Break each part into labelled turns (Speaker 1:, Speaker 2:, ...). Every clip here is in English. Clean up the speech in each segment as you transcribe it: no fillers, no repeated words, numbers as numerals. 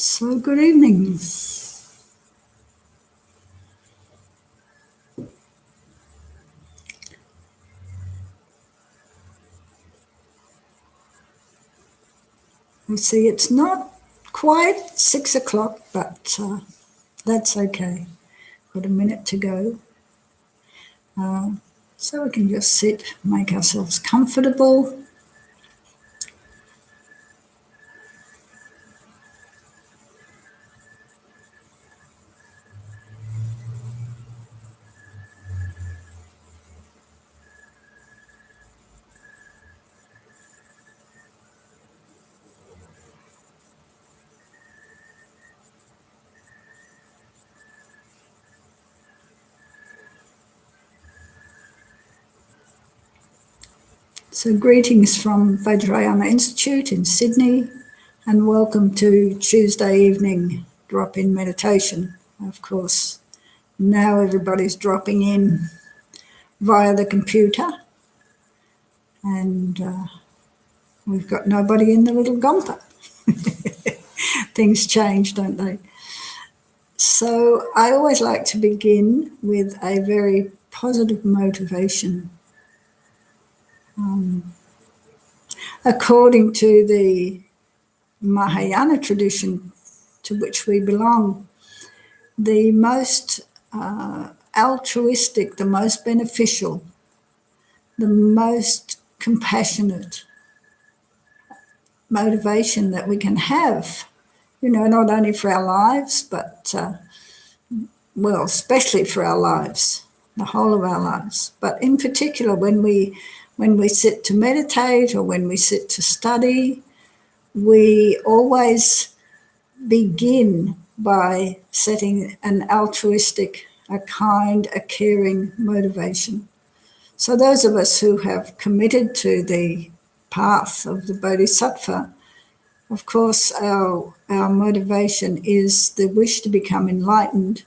Speaker 1: So good evening. You see, it's not quite 6 o'clock, but that's okay. Got a minute to go. So we can just sit, make ourselves comfortable. So greetings from Vajrayana Institute in Sydney, and welcome to Tuesday evening drop-in meditation. Of course, now everybody's dropping in via the computer, and we've got nobody in the little gompa. Things change, don't they? So I always like to begin with a very positive motivation. According to the Mahayana tradition to which we belong, the most altruistic, the most beneficial, the most compassionate motivation that we can have, not only for our lives, but especially for our lives, the whole of our lives. But in particular, when we sit to meditate or when we sit to study, we always begin by setting an altruistic, a kind, a caring motivation. So those of us who have committed to the path of the Bodhisattva, of course, our motivation is the wish to become enlightened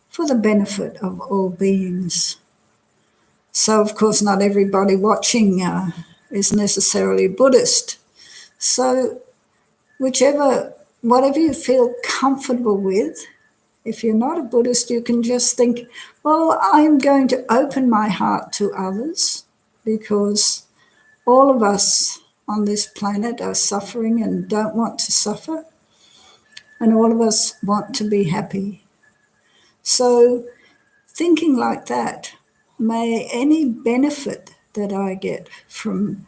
Speaker 1: for the benefit of all beings. So, of course, not everybody watching is necessarily Buddhist. So whatever you feel comfortable with, if you're not a Buddhist, you can just think, well, I'm going to open my heart to others, because all of us on this planet are suffering and don't want to suffer, and all of us want to be happy. So thinking like that, may any benefit that I get from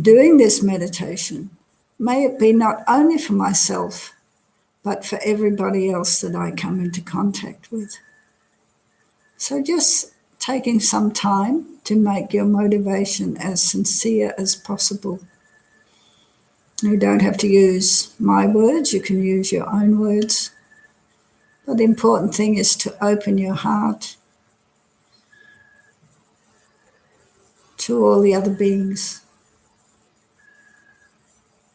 Speaker 1: doing this meditation, may it be not only for myself, but for everybody else that I come into contact with. So just taking some time to make your motivation as sincere as possible. You don't have to use my words, you can use your own words. But the important thing is to open your heart to all the other beings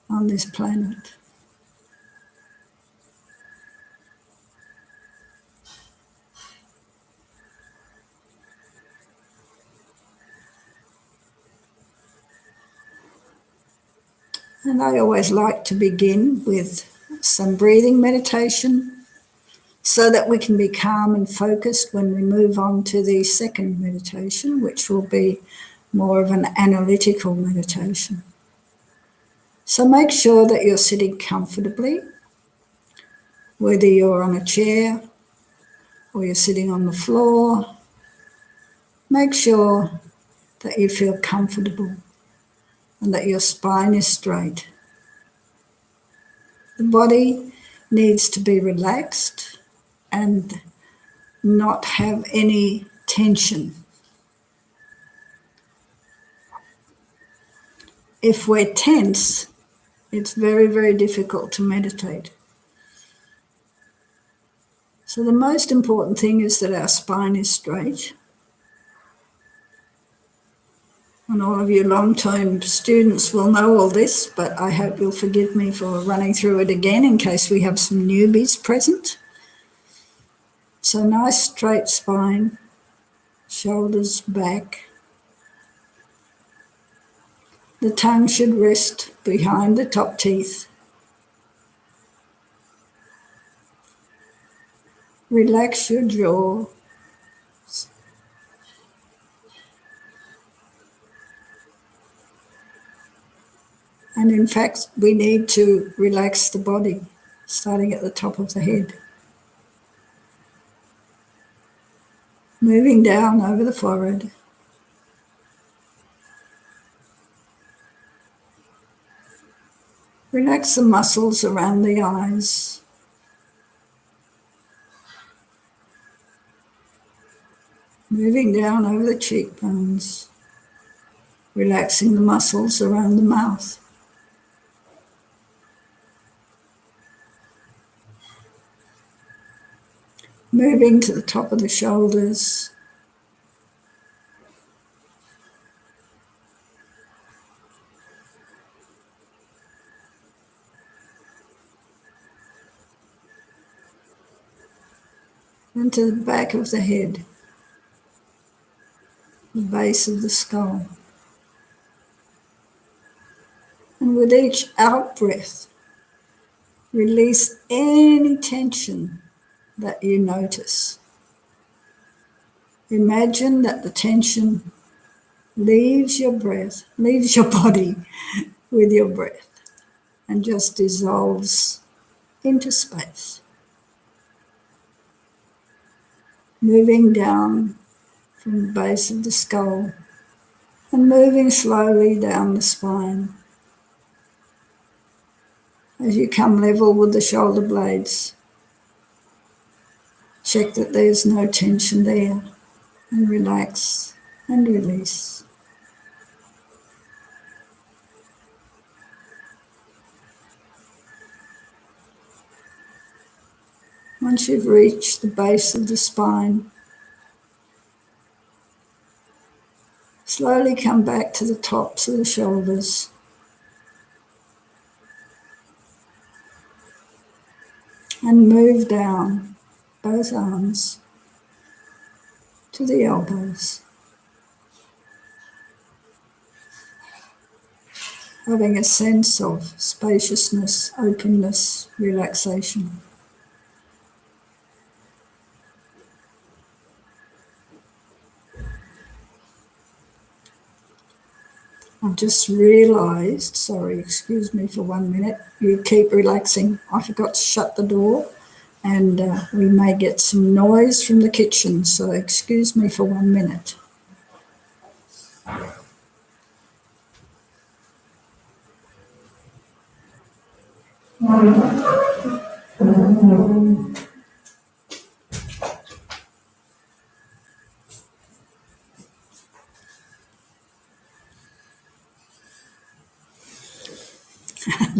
Speaker 1: on this planet. And I always like to begin with some breathing meditation so that we can be calm and focused when we move on to the second meditation, which will be more of an analytical meditation. So make sure that you're sitting comfortably, whether you're on a chair or you're sitting on the floor. Make sure that you feel comfortable and that your spine is straight. The body needs to be relaxed and not have any tension. If we're tense, it's very, very difficult to meditate. So the most important thing is that our spine is straight. And all of you long-term students will know all this, but I hope you'll forgive me for running through it again in case we have some newbies present. So nice straight spine, shoulders back. The tongue should rest behind the top teeth. Relax your jaw. And in fact, we need to relax the body, starting at the top of the head. Moving down over the forehead. Relax the muscles around the eyes. Moving down over the cheekbones. Relaxing the muscles around the mouth. Moving to the top of the shoulders. And to the back of the head, the base of the skull. And with each out-breath, release any tension that you notice. Imagine that the tension leaves your breath, leaves your body with your breath, and just dissolves into space. Moving down from the base of the skull and moving slowly down the spine. As you come level with the shoulder blades, check that there's no tension there and relax and release. Once you've reached the base of the spine, slowly come back to the tops of the shoulders. And move down both arms to the elbows, having a sense of spaciousness, openness, relaxation. I've just realised, sorry, excuse me for 1 minute, you keep relaxing. I forgot to shut the door and we may get some noise from the kitchen, so excuse me for 1 minute.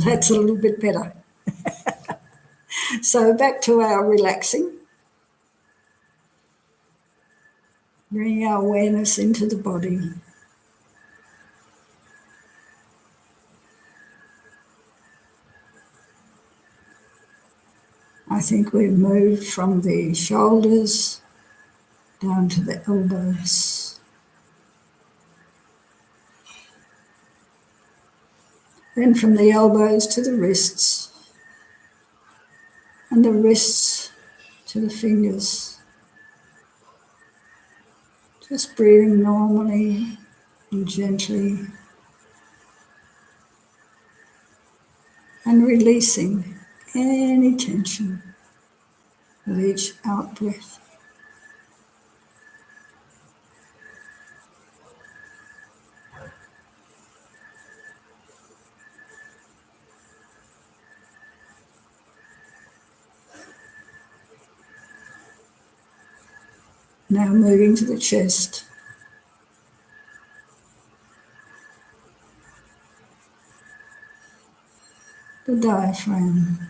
Speaker 1: That's a little bit better. So back to our relaxing. Bring our awareness into the body. I think we've moved from the shoulders down to the elbows. Then from the elbows to the wrists, and the wrists to the fingers. Just breathing normally and gently, and releasing any tension with each out breath. Now moving to the chest. The diaphragm,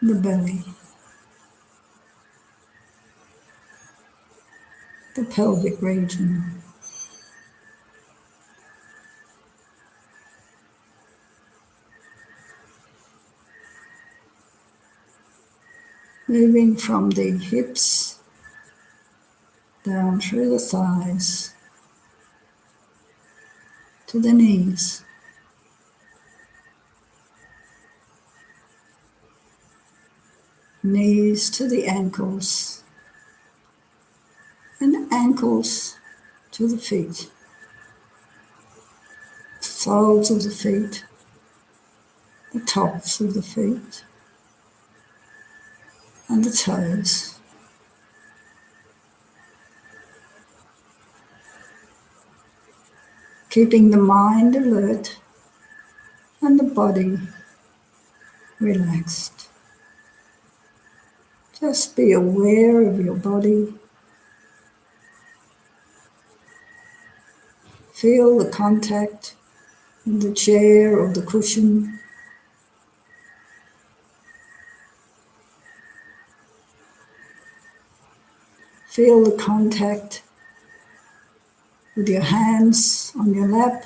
Speaker 1: the belly, the pelvic region, moving from the hips down through the thighs to the knees. knees to the ankles, and ankles to the feet, soles of the feet, the tops of the feet, and the toes. Keeping the mind alert and the body relaxed. Just be aware of your body. Feel the contact with the chair or the cushion. Feel the contact with your hands on your lap.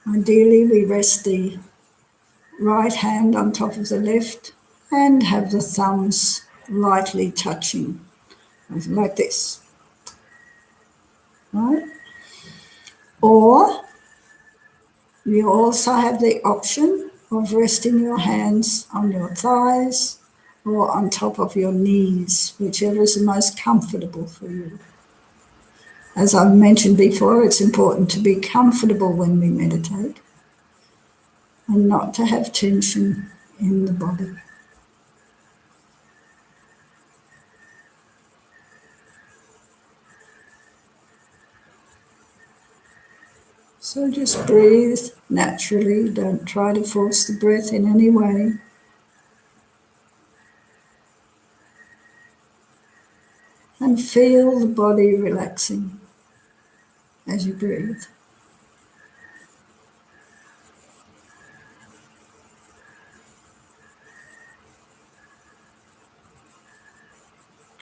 Speaker 1: Ideally, we rest the right hand on top of the left and have the thumbs lightly touching, like this, right? Or you also have the option of resting your hands on your thighs or on top of your knees, whichever is the most comfortable for you. As I've mentioned before, it's important to be comfortable when we meditate and not to have tension in the body. So just breathe naturally. Don't try to force the breath in any way. And feel the body relaxing as you breathe.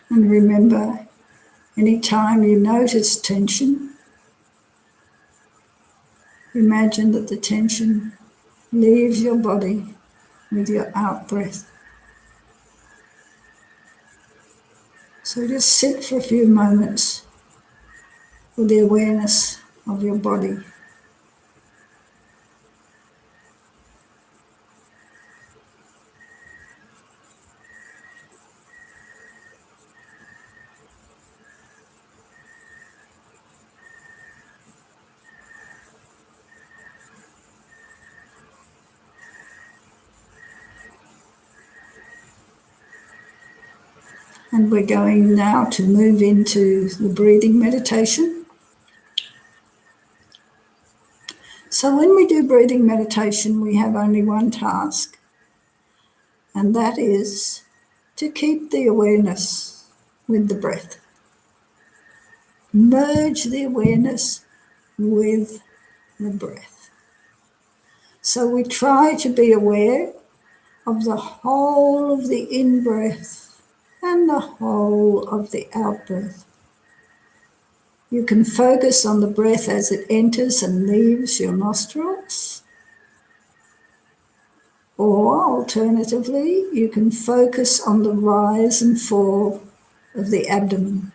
Speaker 1: And remember, anytime you notice tension, imagine that the tension leaves your body with your out breath. So just sit for a few moments with the awareness of your body. And we're going now to move into the breathing meditation. So when we do breathing meditation, we have only one task, and that is to keep the awareness with the breath. Merge the awareness with the breath. So we try to be aware of the whole of the in-breath and the whole of the out-breath. You can focus on the breath as it enters and leaves your nostrils, or alternatively, you can focus on the rise and fall of the abdomen.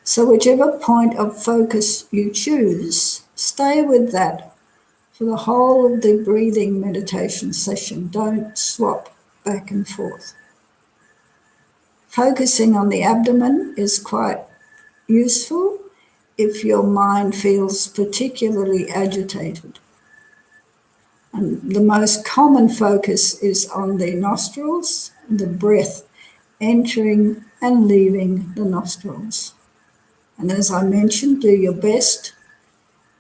Speaker 1: So whichever point of focus you choose, stay with that for the whole of the breathing meditation session. Don't swap back and forth. Focusing on the abdomen is quite useful if your mind feels particularly agitated. And the most common focus is on the nostrils, the breath entering and leaving the nostrils. And as I mentioned, do your best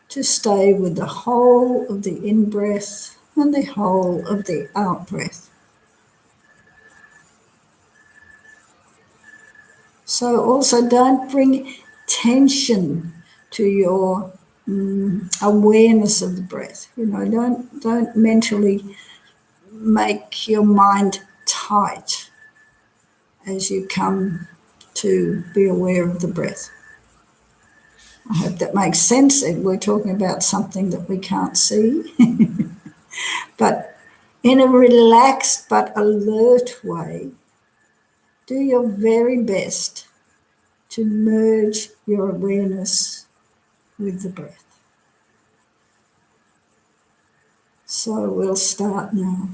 Speaker 1: to stay with the whole of the in-breath and the whole of the out-breath. So also don't bring tension to your awareness of the breath. Don't mentally make your mind tight as you come to be aware of the breath. I hope that makes sense. We're talking about something that we can't see, but in a relaxed but alert way, do your very best to merge your awareness with the breath. So we'll start now.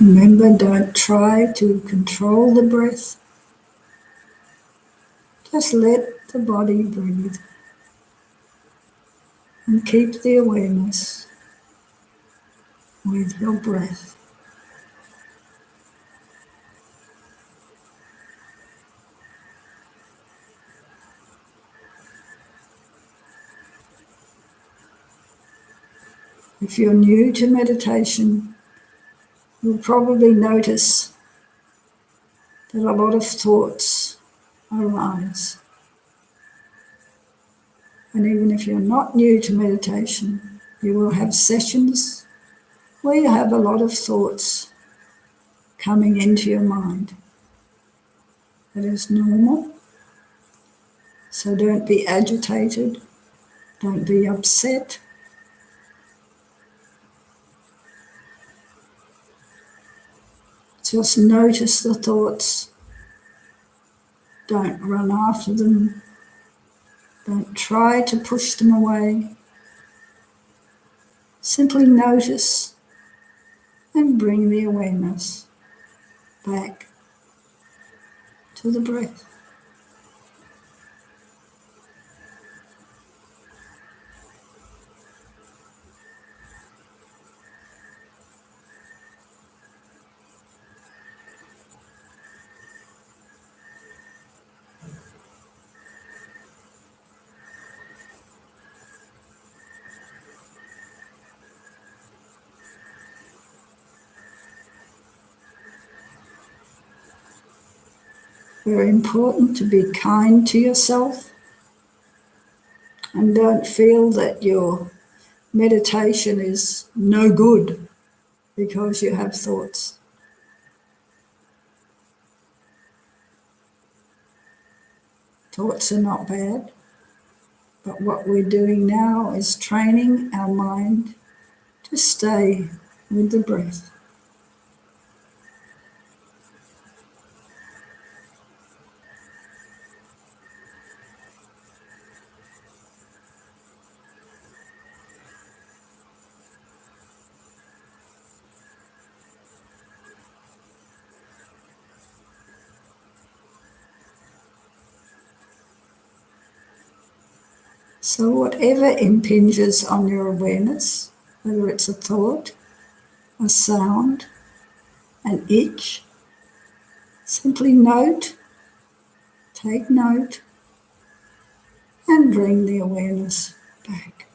Speaker 1: Remember, don't try to control the breath. Just let the body breathe and keep the awareness with your breath. If you're new to meditation, you'll probably notice that a lot of thoughts arise. And even if you're not new to meditation, you will have sessions where you have a lot of thoughts coming into your mind. That is normal. So don't be agitated. Don't be upset. Just notice the thoughts. Don't run after them. Don't try to push them away. Simply notice and bring the awareness back to the breath. Very important to be kind to yourself and don't feel that your meditation is no good because you have thoughts. Thoughts are not bad, but what we're doing now is training our mind to stay with the breath. So whatever impinges on your awareness, whether it's a thought, a sound, an itch, simply note, take note, and bring the awareness back.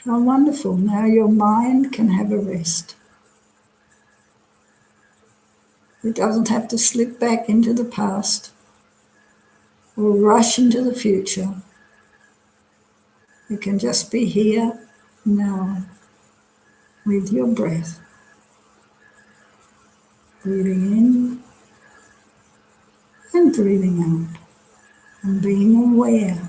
Speaker 1: How wonderful. Now your mind can have a rest. It doesn't have to slip back into the past or rush into the future. You can just be here now with your breath. Breathing in and breathing out and being aware.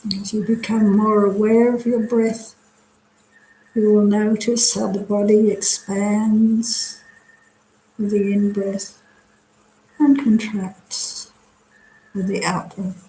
Speaker 1: As you become more aware of your breath, you will notice how the body expands with the in-breath and contracts with the out-breath.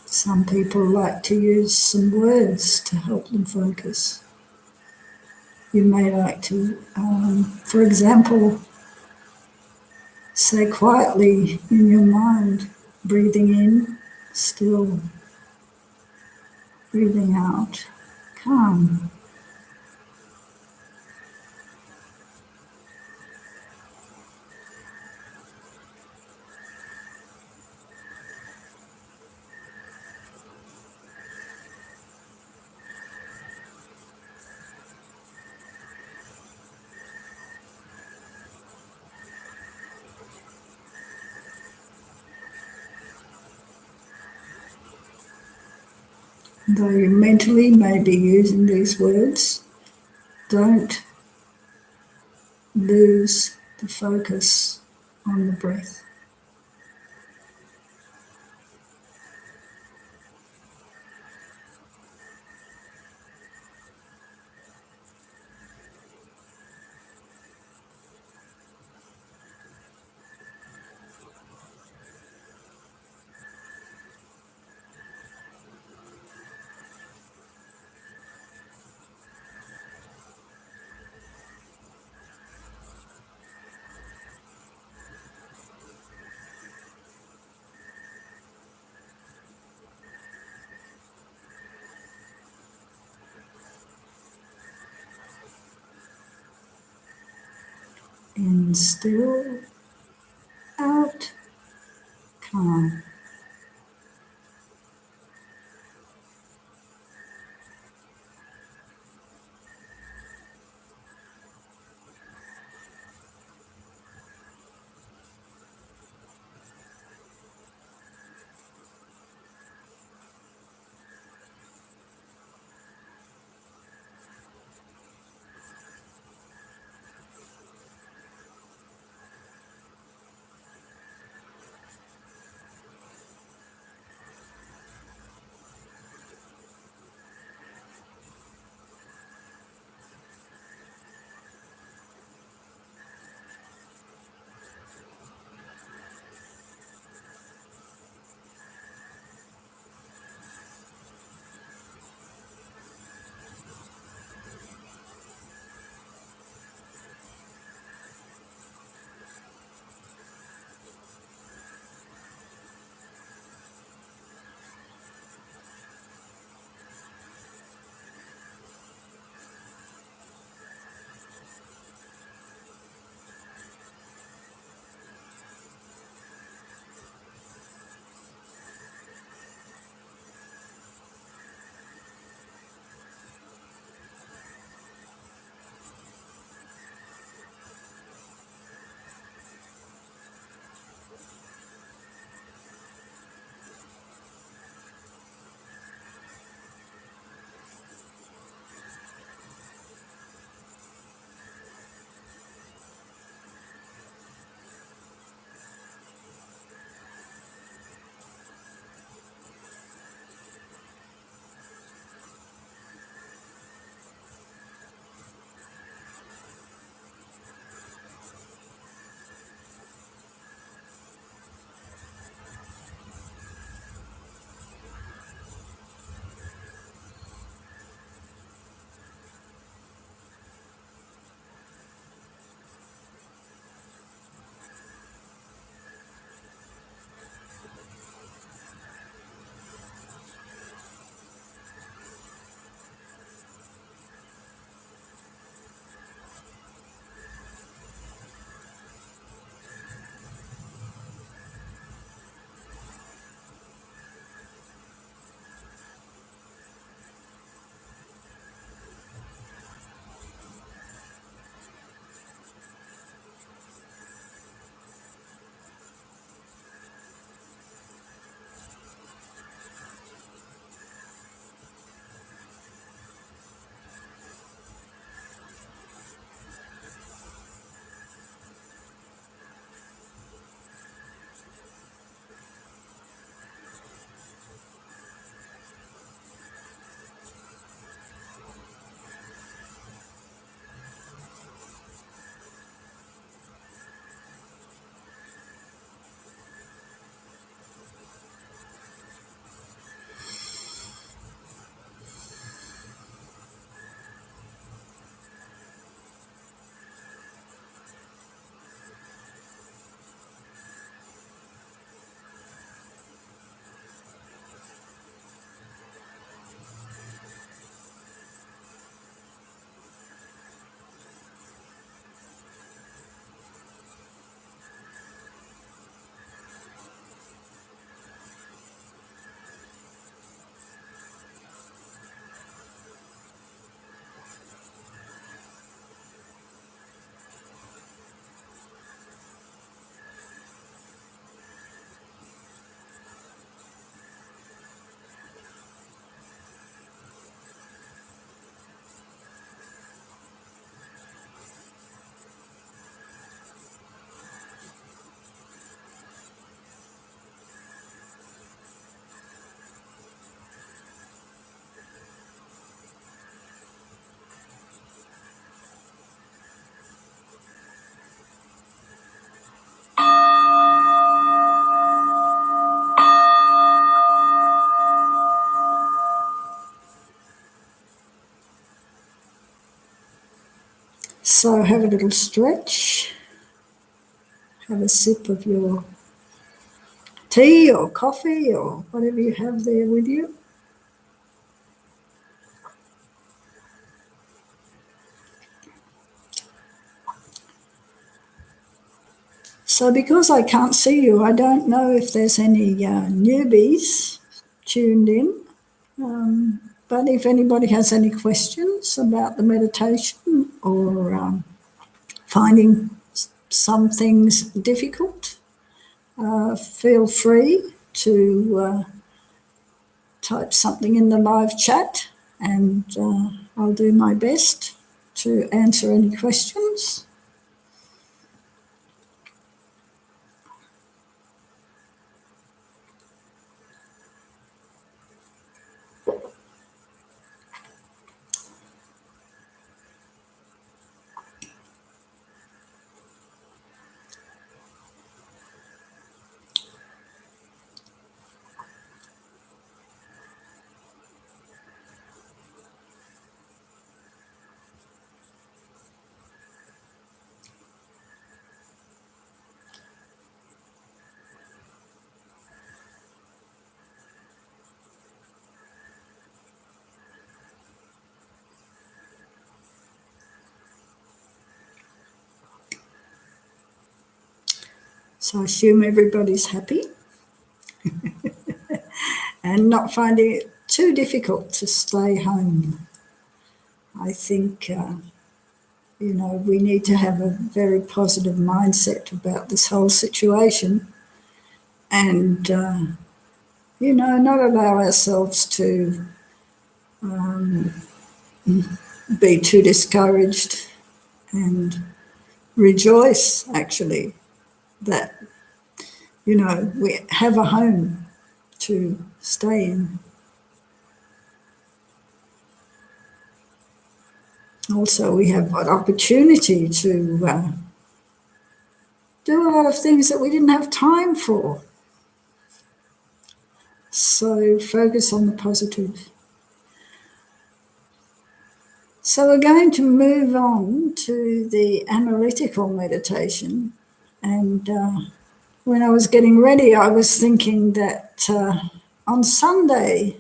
Speaker 1: Some people like to use some words to help them focus. You may like to, for example, say quietly in your mind, breathing in, still, breathing out, calm. Though you mentally may be using these words, don't lose the focus on the breath. In still, out, calm. So have a little stretch, have a sip of your tea or coffee or whatever you have there with you. So because I can't see you, I don't know if there's any newbies tuned in. But if anybody has any questions about the meditation or finding some things difficult, feel free to type something in the live chat, and I'll do my best to answer any questions. So I assume everybody's happy and not finding it too difficult to stay home. I think, we need to have a very positive mindset about this whole situation and, not allow ourselves to be too discouraged and rejoice, actually, that, we have a home to stay in. Also, we have an opportunity to do a lot of things that we didn't have time for. So focus on the positive. So we're going to move on to the analytical meditation. And when I was getting ready, I was thinking that on Sunday,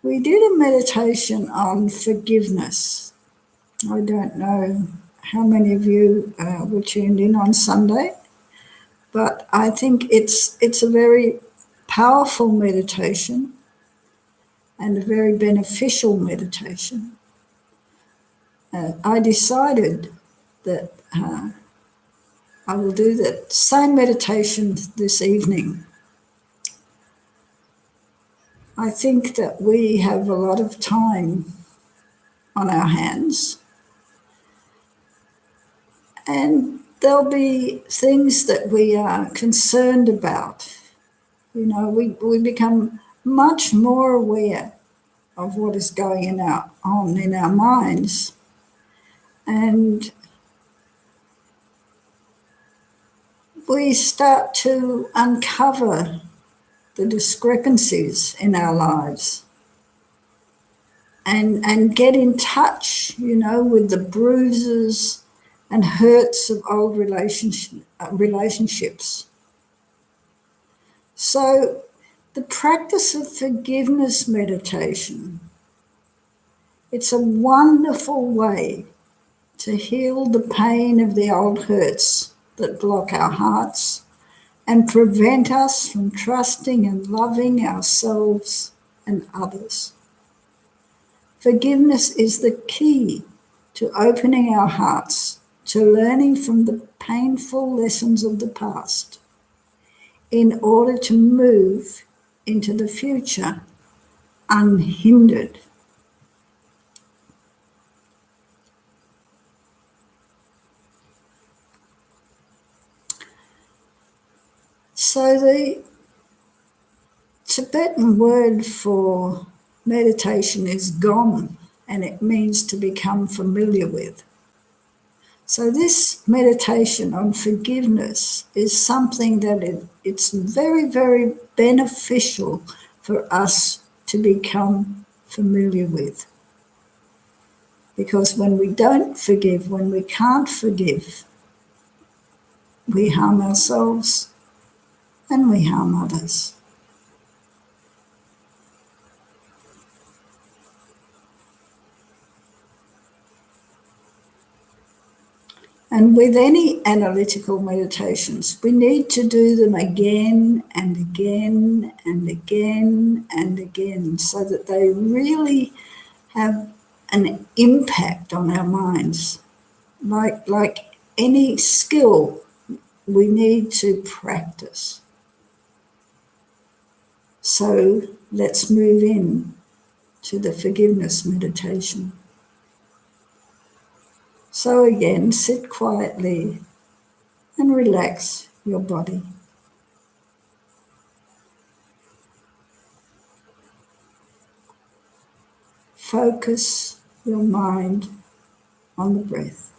Speaker 1: we did a meditation on forgiveness. I don't know how many of you were tuned in on Sunday, but I think it's a very powerful meditation and a very beneficial meditation. I decided that I will do that same meditation this evening. I think that we have a lot of time on our hands, and there'll be things that we are concerned about. We become much more aware of what is going on in our minds, and we start to uncover the discrepancies in our lives and get in touch, with the bruises and hurts of old relationships. So the practice of forgiveness meditation, it's a wonderful way to heal the pain of the old hurts that block our hearts and prevent us from trusting and loving ourselves and others. Forgiveness is the key to opening our hearts to learning from the painful lessons of the past in order to move into the future unhindered. So the Tibetan word for meditation is gom, and it means to become familiar with. So this meditation on forgiveness is something that it's very, very beneficial for us to become familiar with. Because when we don't forgive, when we can't forgive, we harm ourselves and we harm others. And with any analytical meditations, we need to do them again and again and again and again so that they really have an impact on our minds. Like any skill, we need to practice. So let's move in to the forgiveness meditation. So again, sit quietly and relax your body. Focus your mind on the breath.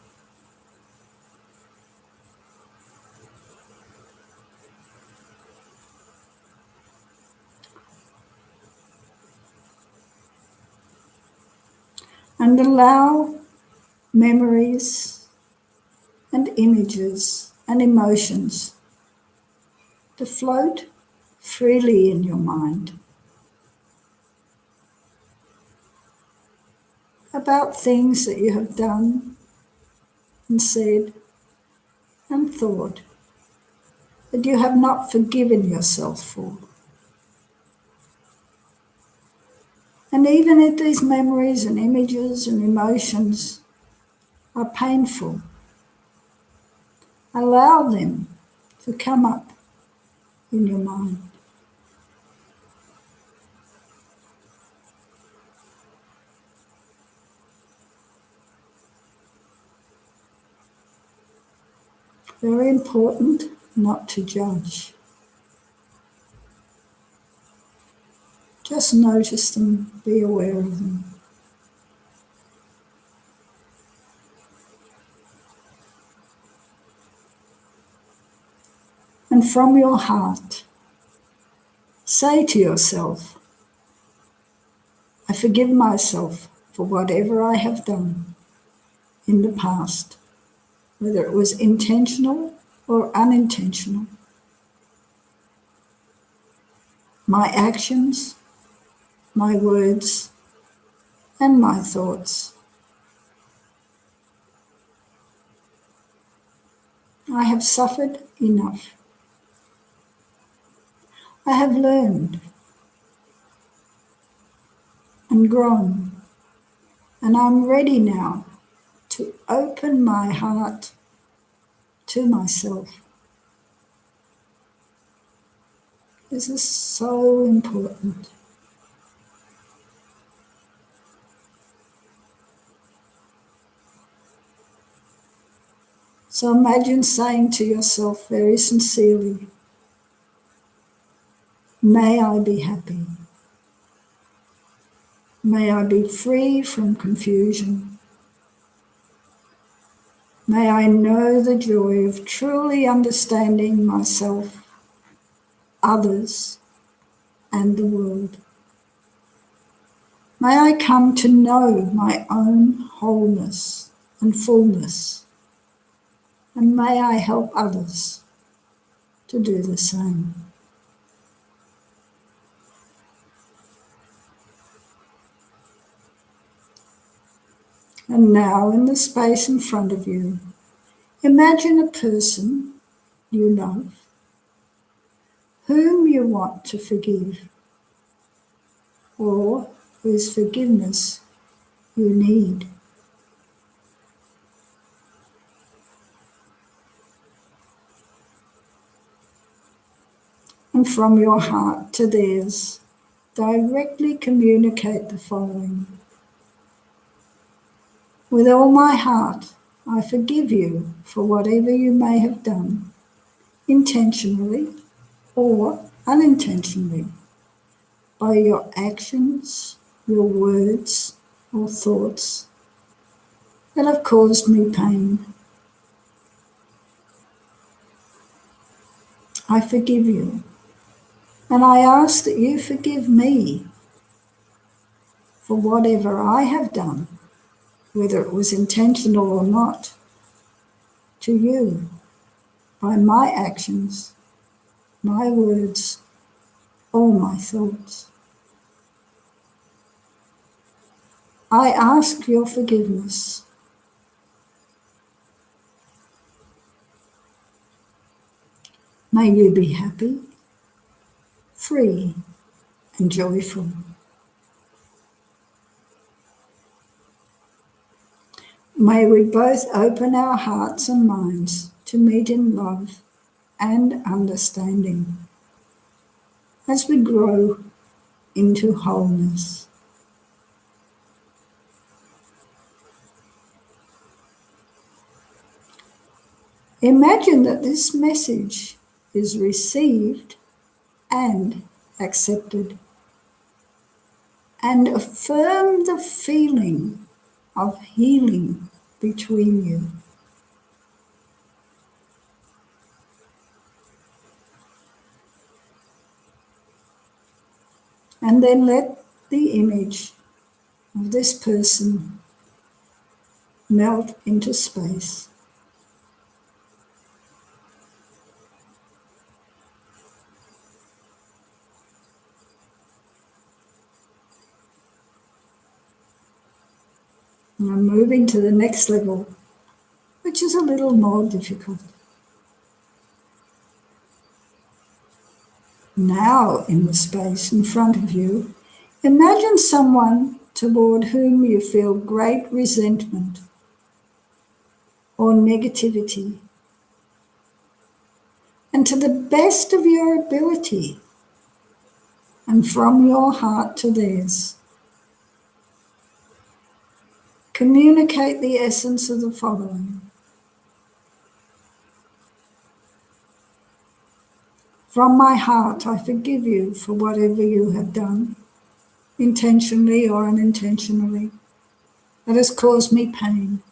Speaker 1: And allow memories and images and emotions to float freely in your mind about things that you have done and said and thought that you have not forgiven yourself for. And even if these memories and images and emotions are painful, allow them to come up in your mind. Very important not to judge. Just notice them, be aware of them. And from your heart, say to yourself, I forgive myself for whatever I have done in the past, whether it was intentional or unintentional. My actions, my words, and my thoughts. I have suffered enough. I have learned and grown, and I'm ready now to open my heart to myself. This is so important. So imagine saying to yourself very sincerely, may I be happy. May I be free from confusion. May I know the joy of truly understanding myself, others, and the world. May I come to know my own wholeness and fullness, and may I help others to do the same. And now, in the space in front of you, imagine a person you love, whom you want to forgive, or whose forgiveness you need. And from your heart to theirs, directly communicate the following. With all my heart, I forgive you for whatever you may have done, intentionally or unintentionally, by your actions, your words, or thoughts that have caused me pain. I forgive you, and I ask that you forgive me for whatever I have done whether it was intentional or not, to you by my actions, my words, or my thoughts. I ask your forgiveness. May you be happy, free, and joyful. May we both open our hearts and minds to meet in love and understanding as we grow into wholeness. Imagine that this message is received and accepted, and affirm the feeling of healing between you. And then let the image of this person melt into space. And I'm moving to the next level, which is a little more difficult. Now, in the space in front of you, imagine someone toward whom you feel great resentment or negativity. And to the best of your ability, and from your heart to theirs, communicate the essence of the following. From my heart, I forgive you for whatever you have done, intentionally or unintentionally, that has caused me pain.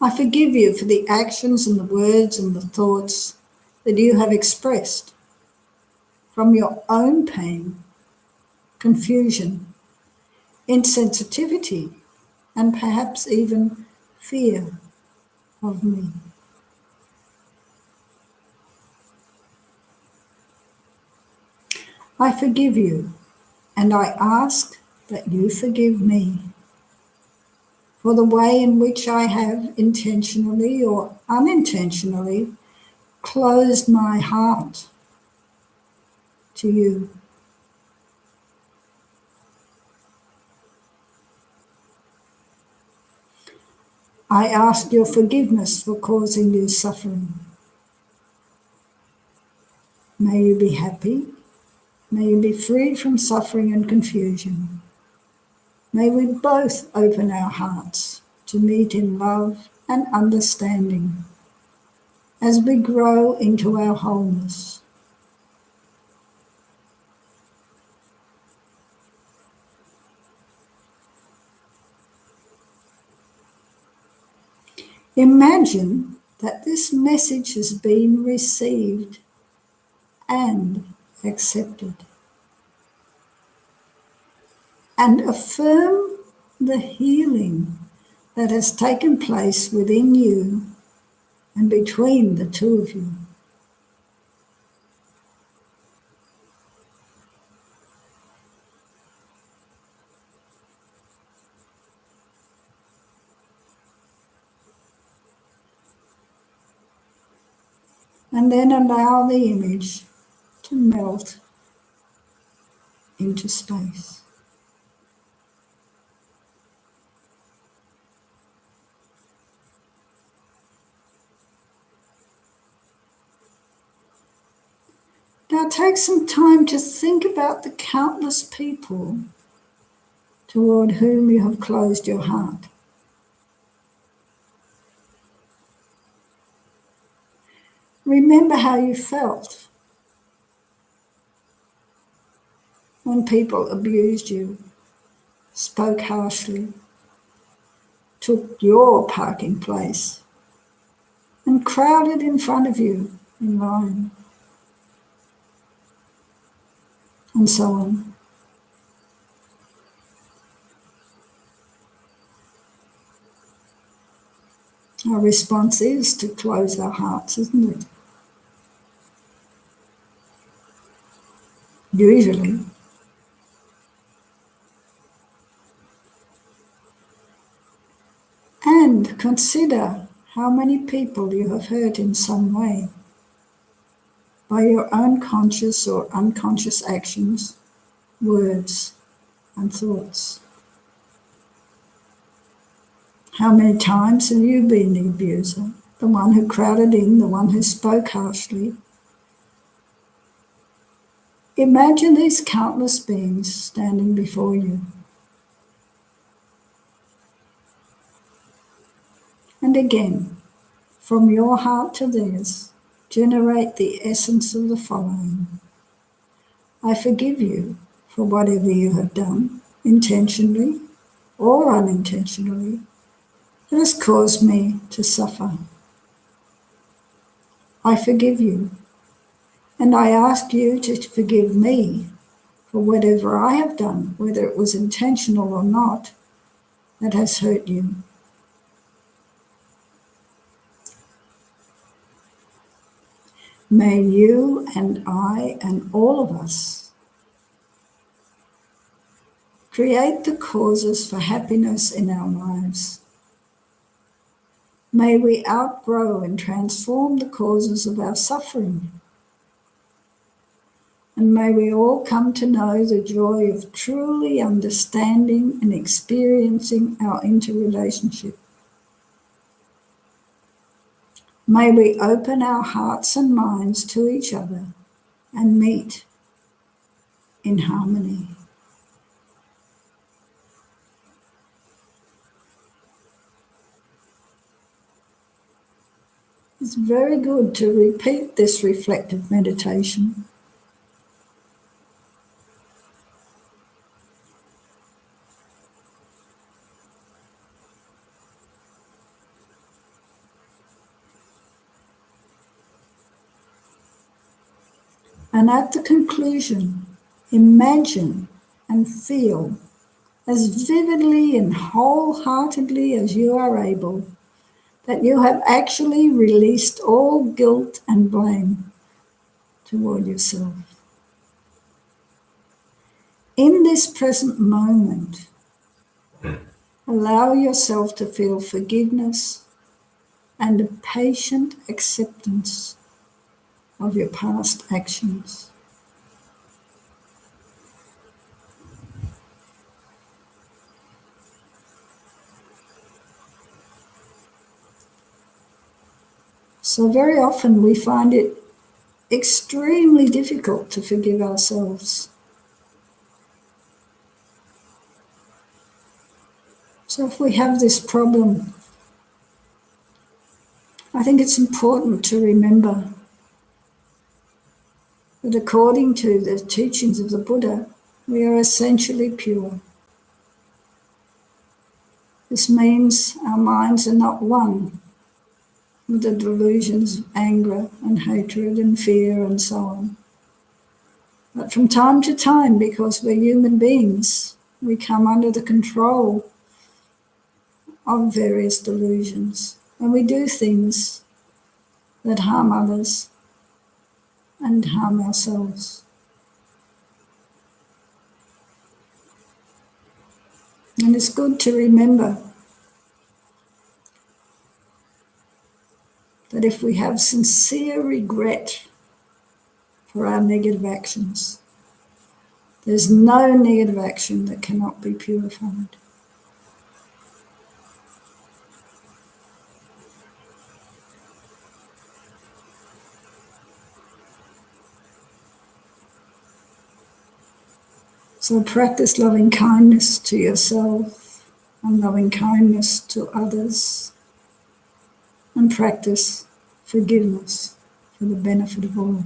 Speaker 1: I forgive you for the actions and the words and the thoughts that you have expressed from your own pain, confusion, insensitivity, and perhaps even fear of me. I forgive you, and I ask that you forgive me for the way in which I have intentionally or unintentionally closed my heart to you. I ask your forgiveness for causing you suffering. May you be happy. May you be free from suffering and confusion. May we both open our hearts to meet in love and understanding as we grow into our wholeness. Imagine that this message has been received and accepted. And affirm the healing that has taken place within you and between the two of you. And then allow the image to melt into space. Now take some time to think about the countless people toward whom you have closed your heart. Remember how you felt when people abused you, spoke harshly, took your parking place, and crowded in front of you in line, and so on. Our response is to close our hearts, isn't it? Usually. And consider how many people you have hurt in some way by your own conscious or unconscious actions, words, and thoughts. How many times have you been the abuser, the one who crowded in, the one who spoke harshly? Imagine these countless beings standing before you. And again, from your heart to theirs, generate the essence of the following. I forgive you for whatever you have done, intentionally or unintentionally, that has caused me to suffer. I forgive you, and I ask you to forgive me for whatever I have done, whether it was intentional or not, that has hurt you. May you and I and all of us create the causes for happiness in our lives. May we outgrow and transform the causes of our suffering. And may we all come to know the joy of truly understanding and experiencing our interrelationship. May we open our hearts and minds to each other and meet in harmony. It's very good to repeat this reflective meditation. And at the conclusion, imagine and feel as vividly and wholeheartedly as you are able that you have actually released all guilt and blame toward yourself. In this present moment, allow yourself to feel forgiveness and a patient acceptance of your past actions. So very often we find it extremely difficult to forgive ourselves. So if we have this problem, I think it's important to remember that according to the teachings of the Buddha, we are essentially pure. This means our minds are not one with the delusions of anger and hatred and fear and so on. But from time to time, because we're human beings, we come under the control of various delusions, and we do things that harm others and harm ourselves. And it's good to remember that if we have sincere regret for our negative actions, there's no negative action that cannot be purified. So practice loving kindness to yourself and loving kindness to others, and practice forgiveness for the benefit of all.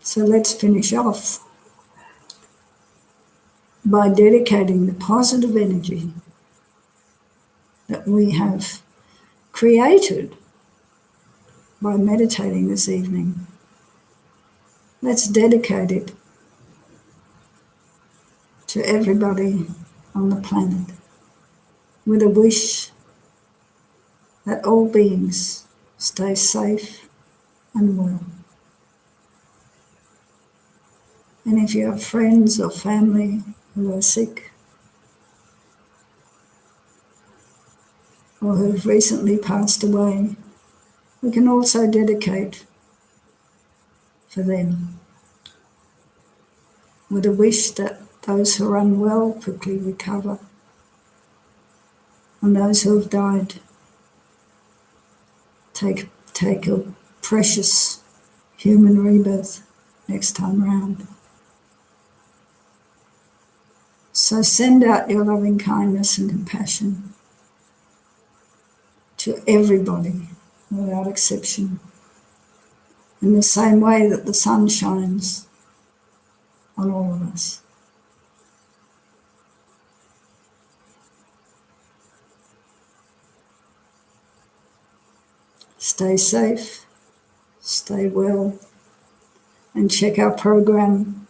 Speaker 1: So let's finish off by dedicating the positive energy that we have created by meditating this evening. Let's dedicate it to everybody on the planet with a wish that all beings stay safe and well. And if you have friends or family who are sick or who've recently passed away, we can also dedicate for them with a wish that those who are unwell quickly recover and those who have died take a precious human rebirth next time round. So send out your loving kindness and compassion to everybody without exception, in the same way that the sun shines on all of us. Stay safe, stay well, and check our program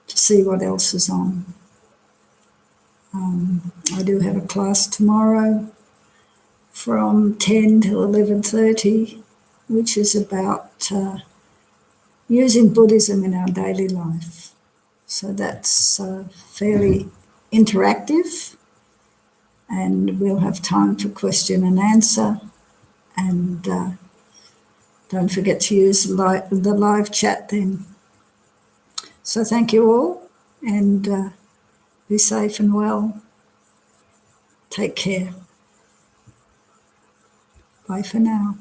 Speaker 1: to see what else is on. I do have a class tomorrow from 10 till 11:30, which is about using Buddhism in our daily life. So that's fairly interactive, and we'll have time for question and answer. And don't forget to use the live chat then. So thank you all, and be safe and well. Take care. Bye for now.